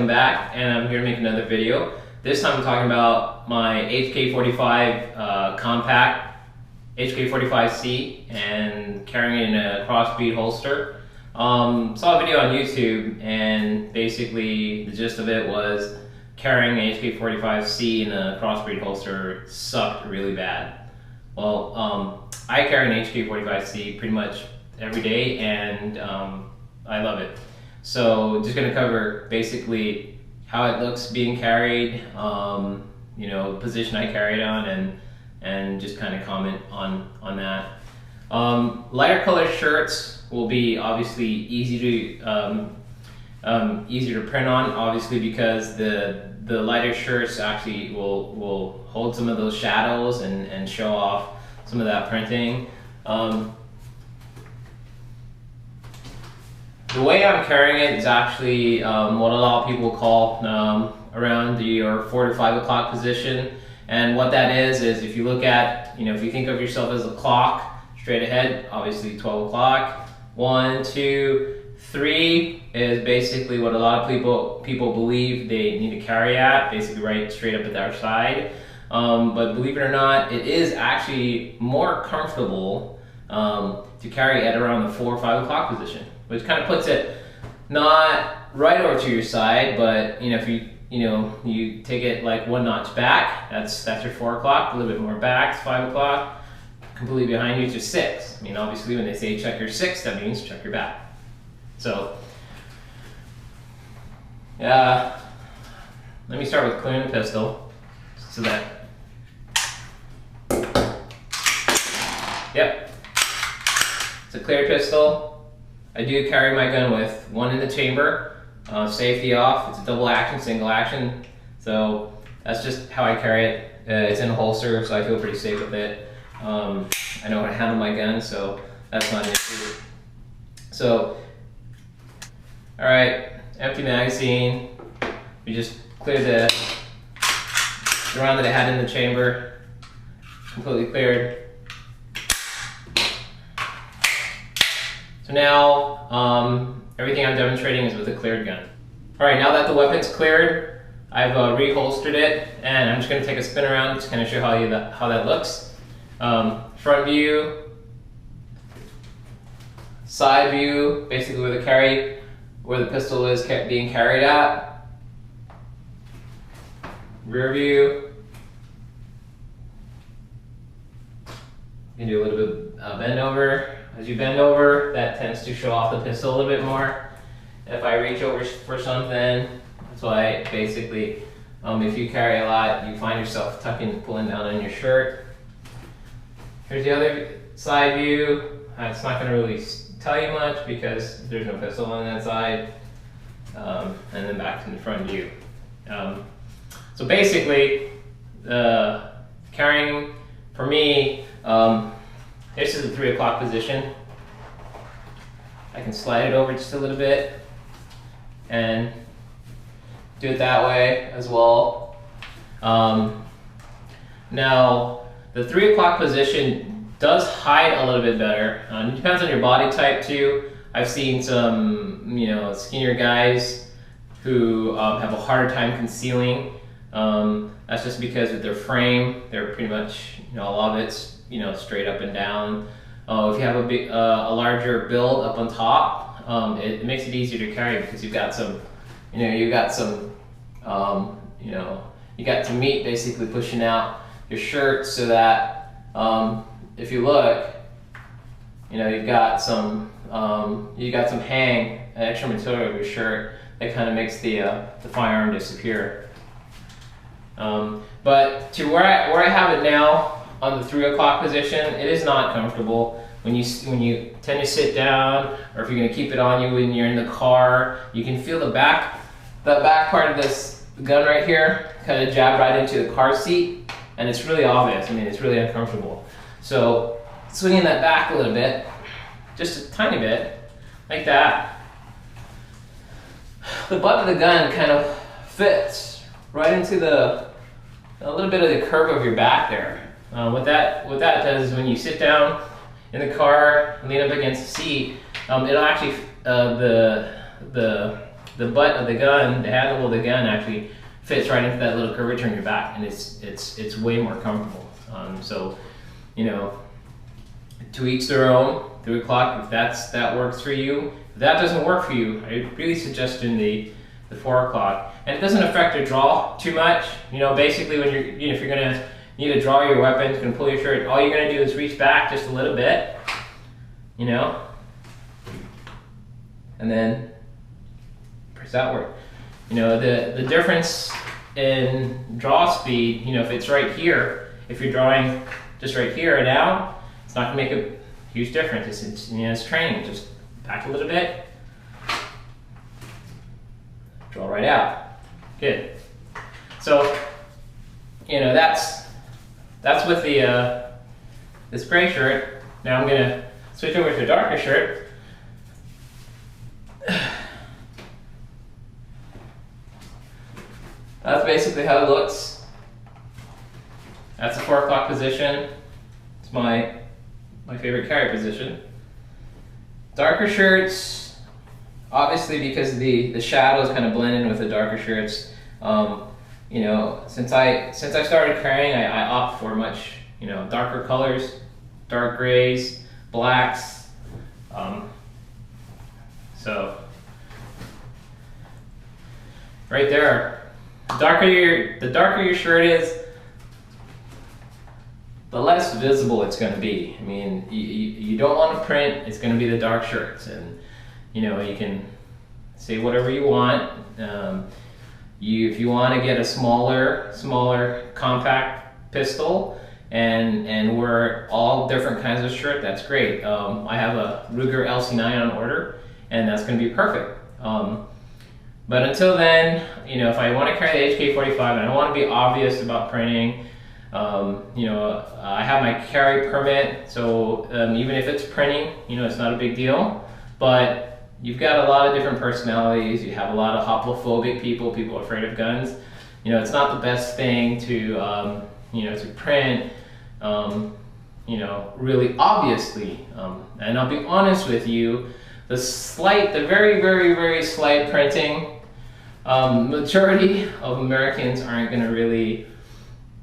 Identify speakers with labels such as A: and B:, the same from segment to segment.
A: welcome back, and I'm here to make another video. This time I'm talking about my HK45 compact, HK45c, and carrying it in a Crossbreek holster. Saw a video on YouTube, and basically the gist of it was carrying an HK45c in a Crossbreek holster sucked really bad. Well, I carry an HK45c pretty much every day, and I love it. So just going to cover basically how it looks being carried, you know, position I carry it on, and just kind of comment on that. Lighter color shirts will be obviously easier to print on, obviously, because the lighter shirts actually will hold some of those shadows and show off some of that printing. The way I'm carrying it is actually what a lot of people call around your 4 to 5 o'clock position. And what that is if you look at, you know, if you think of yourself as a clock straight ahead, obviously 12 o'clock, 1, 2, 3 is basically what a lot of people believe they need to carry at, basically right straight up at their side. But believe it or not, it is actually more comfortable to carry at around the 4 or 5 o'clock position, which kind of puts it not right over to your side, but you know, if you take it like 1 notch back, that's your 4 o'clock, a little bit more back, it's 5 o'clock, completely behind you, it's your 6. I mean, obviously when they say check your 6, that means check your back. So, let me start with clearing the pistol, so that, yep, it's a clear pistol. I do carry my gun with one in the chamber, safety off. It's a double action, single action. So that's just how I carry it. It's in a holster, so I feel pretty safe with it. I know how to handle my gun, so that's not an issue. So, all right, empty magazine. We just cleared the round that I had in the chamber, completely cleared. So now, everything I'm demonstrating is with a cleared gun. All right, now that the weapon's cleared, I've reholstered it, and I'm just gonna take a spin around to kind of show how that looks. Front view, side view, basically where the pistol is being carried at. Rear view. You can do a little bit of bend over. As you bend over, that tends to show off the pistol a little bit more. If I reach over for something, that's why basically, if you carry a lot, you find yourself pulling down on your shirt. Here's the other side view. It's not going to really tell you much because there's no pistol on that side. And then back to the front view. So basically, carrying, for me, this is the 3 o'clock position. I can slide it over just a little bit and do it that way as well. Now, the 3 o'clock position does hide a little bit better. It depends on your body type too. I've seen some, you know, skinnier guys who have a harder time concealing. That's just because with their frame, they're pretty much, you know, a lot of it's, you know, straight up and down. If you have a larger build up on top, it makes it easier to carry because you've got some, you got some meat basically pushing out your shirt, so that if you look, you know, you've got some hang, extra material of your shirt that kind of makes the firearm disappear. But to where I have it now, on the 3 o'clock position, it is not comfortable. When you tend to sit down, or if you're going to keep it on you when you're in the car, you can feel the back part of this gun right here kind of jab right into the car seat, and it's really obvious. I mean, it's really uncomfortable. So swinging that back a little bit, just a tiny bit, like that, the butt of the gun kind of fits right into a little bit of the curve of your back there. What that does is when you sit down in the car, lean up against the seat, it'll actually the the butt of the gun, the handle of the gun actually fits right into that little curvature in your back, and it's way more comfortable. So, you know, to each their own. 3 o'clock, if that works for you. If that doesn't work for you, I really suggest doing the 4 o'clock. And it doesn't affect your draw too much. You know, basically when if you're gonna need to draw your weapon, you're gonna pull your shirt, all you're gonna do is reach back just a little bit, you know, and then press outward. You know, the difference in draw speed, you know, if it's right here, if you're drawing just right here and now, it's not gonna make a huge difference. It's you know, it's training. Just back a little bit, draw right out. Good. So, you know, that's with the this gray shirt. Now I'm gonna switch over to a darker shirt. That's basically how it looks. That's the 4 o'clock position. It's my favorite carry position. Darker shirts, obviously because the shadows kind of blend in with the darker shirts. You know, since I started carrying, I opt for much, you know, darker colors, dark grays, blacks. So right there, the darker your shirt is, the less visible it's going to be. I mean, you don't want to print. It's going to be the dark shirts, and you know, you can say whatever you want. If you want to get a smaller compact pistol and wear all different kinds of shirt, that's great. I have a Ruger LC9 on order, and that's going to be perfect. But until then, you know, if I want to carry the HK45 and I don't want to be obvious about printing, you know, I have my carry permit, so even if it's printing, you know, it's not a big deal. But you've got a lot of different personalities. You have a lot of hoplophobic people afraid of guns. You know, it's not the best thing to, you know, to print, you know, really obviously. And I'll be honest with you, the very, very, very slight printing, majority of Americans aren't going to really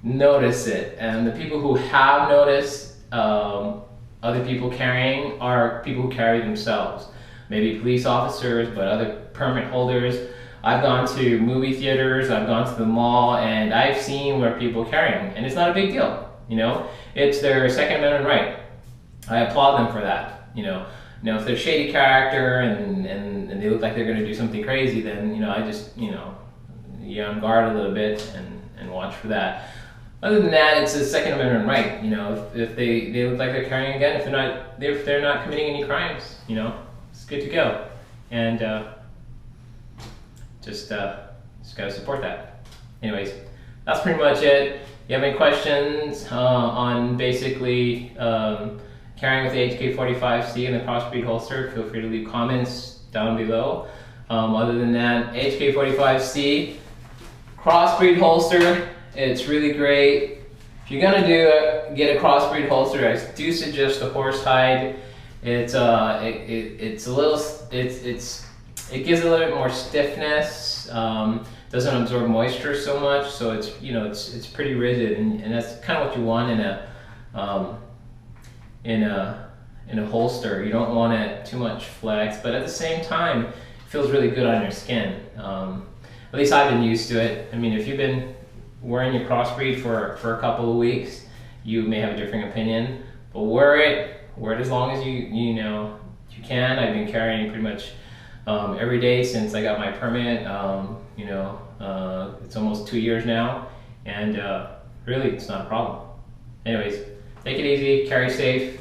A: notice it. And the people who have noticed other people carrying are people who carry themselves. Maybe police officers, but other permit holders. I've gone to movie theaters, I've gone to the mall, and I've seen where people carrying, and it's not a big deal. You know, it's their Second Amendment right. I applaud them for that. You know, if they're a shady character and they look like they're going to do something crazy, then you know, I just, you know, you're on guard a little bit and watch for that. Other than that, it's a Second Amendment right. You know, if they look like they're carrying a gun, if they're not committing any crimes, you know, it's good to go. And just gotta support that. Anyways, that's pretty much it. If you have any questions on basically carrying with the HK45c and the Crossbreek holster, feel free to leave comments down below. Other than that, HK45c, Crossbreek holster, it's really great. If you're gonna get a Crossbreek holster, I do suggest the horsehide. It gives a little bit more stiffness. Doesn't absorb moisture so much, so it's, you know, it's pretty rigid, and that's kind of what you want in a holster. You don't want it too much flex, but at the same time, it feels really good on your skin. At least I've been used to it. I mean, if you've been wearing your Crossbreek for a couple of weeks, you may have a different opinion, but wear it as long as you know you can. I've been carrying pretty much every day since I got my permit. You know, it's almost 2 years now, and really it's not a problem. Anyways, take it easy, carry safe.